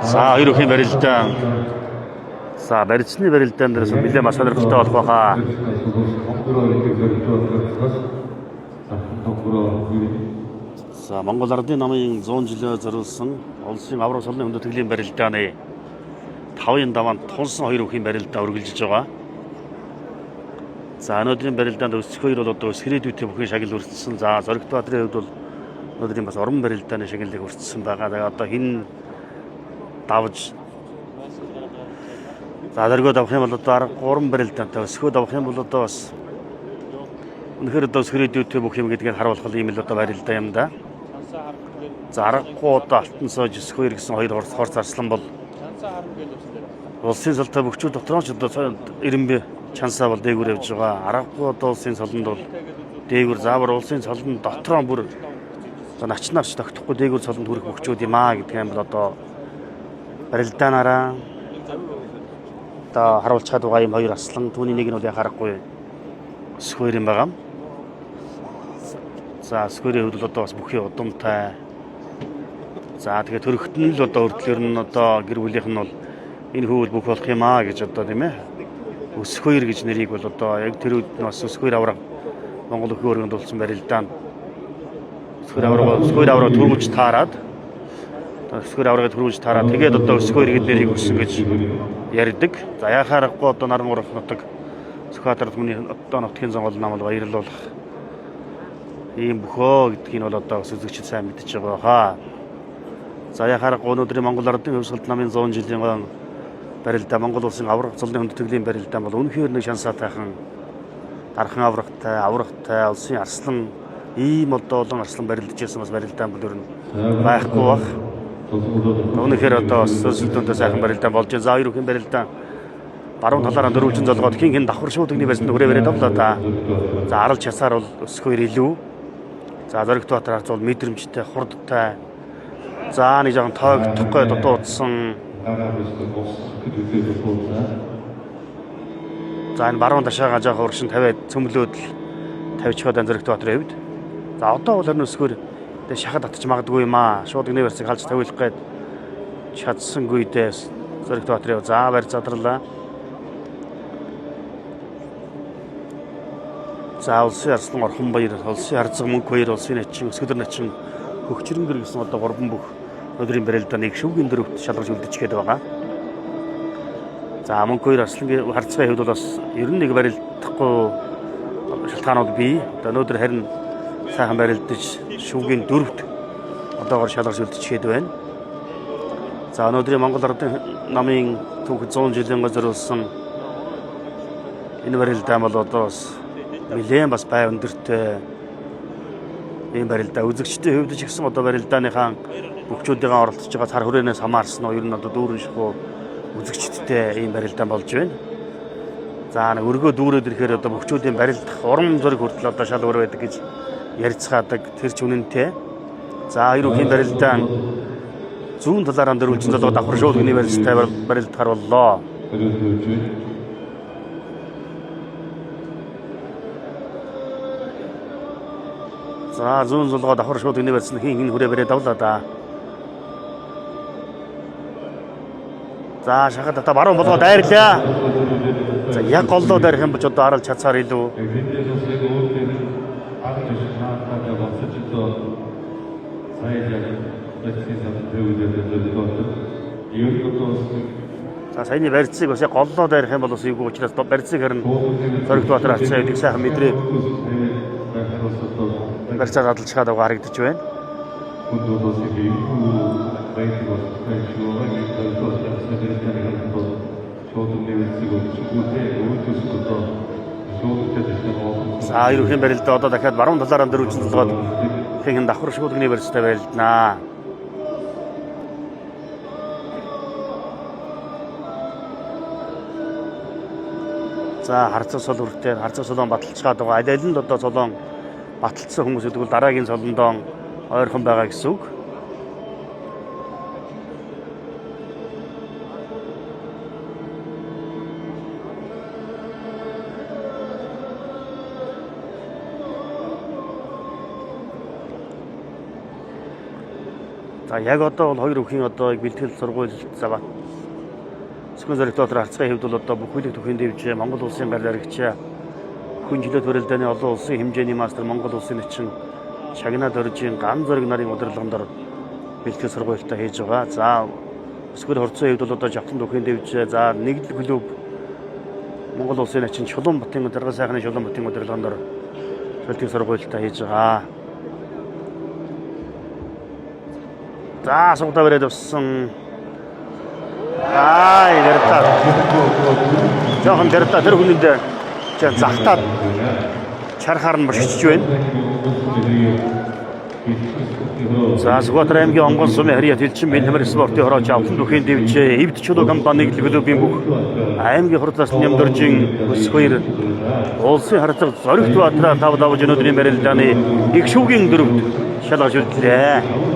За ерөнхий барилдаан. За барилчны барилдаан дээрээс нэлээд маш сонирхолтой болох байхаа. За Монгол Ардын намын 100 жилээр зориулсан улсын аврах солны хүнд тэтгэлийн барилдааны 5-ын даваанд тулсан 2 өхийн барилдаан үргэлжилж байгаа. За өнөөдрийн барилдаанд өсөх хоёр бол одоо Сэрэдүйтэй бүхэн шагнал өртсөн. За Зоригтбаатрын хувьд бол өнөөдрийн бас орон барилдааны шагналыг өртсөн байгаа. Тэгээ одоо хин давж за дөргөд авах юм бол одоо арга 3 барилдаантай өсгөөд авах юм бол одоо бас үнэхээр одоо Сэрэдүйтэй бүх юм гэдгийг харуулах юм л одоо барилдаа юм да. За аргагүй одоо Алтан сойж 92 гэсэн хоёр хорц арслан бол улсын салтай бөхчүүд дотор нь одоо Ирэмбэ чансаа бол дээгүүр явж байгаа. Аргагүй одоо улсын солонд бол дээгүүр заавар улсын солонд дотроо бүр одоо начнаарч тогтохгүй дээгүүр солонд хүрэх бөхчүүд юм аа гэдэг юм бол одоо барилдаанаараа одоо харуулж чаддаг байгаа юм хоёр аслан түүний нэг нь бол яхаарахгүй Сквер юм байгаа. За Скверийн хувьд бол одоо бас бүхий удамтай. За тэгээд төрөхт нь л одоо өртлөөр нь одоо гэр бүлийнх нь бол энэ хөвөл бүх болох юм аа гэж одоо тийм ээ. Өсхөөр гэж нэрийг бол одоо яг тэр үед нь бас Сквер авраг Монгол өхөө өргөнд болсон барилдаанд Сквер авраг төрүүлж таарад Сквер аврагыг төрүүлж таарад тэгээд одоо Сквер гэдэг нэрийг өгсөн гэж ярьдаг. За яхаарахгүй одоо Наран урах нутаг Сүхбаатар түмний одоо нутгийн сонгол нам бол баярлуулах ийм бөхөө гэдгийг бол одоо үзэгчид сайн мэдчихэж байгаа хаа. За яхаарахгүй өнөөдрийн Монгол Ардын хувьсгалт намын 100 жилийн барилдаа Монгол улсын аврах цолны хүнд тэтгэлийн барилдаан бол үнэхээр нэг шансаатайхан дархан аврагтай улсын арслан ийм одоо олон арслан барилдаж байсан бас барилдаан бол ер нь байхгүй баг. Үнэхээр одоо сөсөлтөндөө сайхан барилдаан болж байна. За ерөнхий барилдаан баруун талаараа дөрвөлжин золгоод хин давхар шуудагны барьсан хүрээ бариад авлаа да. За арал часаар бол өсөхөөр илүү. За Зоригтбаатар харц бол мэдрэмжтэй, хурдтай. За нэг жоохон тоогдохгүй дутуудсан. За энэ баруун ташаага жоохон урагшин тавиад цөмлөөд тавьчихад Зоригтбаатрын хувьд. За одоо бол харин өсөхөөр тэ шахад татчих магадгүй юм аа. Шуудагны барьцыг халж тавиулах гээд чадсангүй дээс Зоригтбаатрын за барь задрлаа. За улсын арслан Орхон баяр, улсын харцаг мөнх баяр, улсын начин, өсгөдөр начин, хөгчрөнгөр гэсэн одоо 3 бүх өдрийн барилдааныг шүүгийн дөрөвт шалгаж үлдчихгээд байгаа. За мөнх баяр арслангийн харцагын хувьд бол бас 91 барилдахгүй шалтгаанууд бий. Одоо өнөөдөр харин сайхан барилдаж шүүгийн дөрөвт одоогоор шалгаж үлдчихгээд байна. За өнөөдрийн Монгол Ардын намын түүхэд 100 жилийн зориулсан энэ барилдаан бол одоо бас нэлээд бас бай өндөртэй ийм барилдаа үзэгчдийн хувьд ч гэсэн одоо барилдааныхаа бөхчүүдийн оролцож байгаа цар хүрээнээс хамаарсан нь ер нь одоо дүүрэн шихүү үзэгчдтэй ийм барилдаан болж байна. За нэг өргөө дүүрээд ирэхээр одоо бөхчүүдийн барилдах уран зориг хүртэл одоо шал өөр байдаг гэж ярьцгаадаг тэр ч үнэнтэй. За ерөнхий барилдаан зүүн талаараа дөрвөлжин залуу давхар шуудагны барилдтай барилдахаар боллоо. За зүүн зулгаа давхар шуудагны барьсан хин хүрээ бариад авлаа да. За шахаад та баруун болгоод дайрлаа. За яг голлоо дайрах юм бол одоо арал чацаар илүү. За саяны барьцыг бас яг голлоо дайрах юм бол бас юу учраас барьцыг харин Зоригтбаатар алцаа гэдэг сайхан мэдрээ барьцаа задлчаад байгаа харагдаж байна. За ерөнхий барилдаа одоо дахиад баруун талаараа дөрвөлжин толгойд хин давхар шуудагны барьцтай барилдана. За харцаг сол хүртэл харцаг солон баталцгаад байгаа. Аль аль нь одоо солон баталцсан хүмүүс гэдэг бол дараагийн солондоо ойрхон байгаа гэсэн үг. За яг одоо бол хоёр өвхийн одоо бэлтгэл сургуульд заваа. Зөвхөн зэрэг дотор харцгай хэвд бол одоо бүх хөлөг төхөнд дэвж Монгол улсын гал аригч хүн жилийн төрөлдөөний олон улсын хэмжээний мастер Монгол улсын нэгэн шагнаад оржийн ган зэрэг нарын удирдлагын дор бэлтгэл сургуультай хийж байгаа. За өсвөр хорцоо хэвд бол одоо жавтан төхөнд дэвж за нэгдэл клуб Монгол улсын нэгэн Чулуунбатын дарга сайхны Чулуунбатын удирдлагын дор бэлтгэл сургуультай хийж байгаа. За сумтаа барээд авсан. Ярта. Жохон ярта тэр хүнийд захтаад чархаар нь бошигч байна. За Сүхбаатар аймгийн Онгон сумын харьяа тэлчин бие нэмэр спортын хорооч авсан бүхэн дэвжээ. Эвд чулуу компани клубын бүх аймгийн хурлаас нэмдөржин өс хоёр улсын харцаг зоригт батраа тав давж өнөөдрийн барилдааны их шүүгийн дөрөвд шалгаж үлдлээ.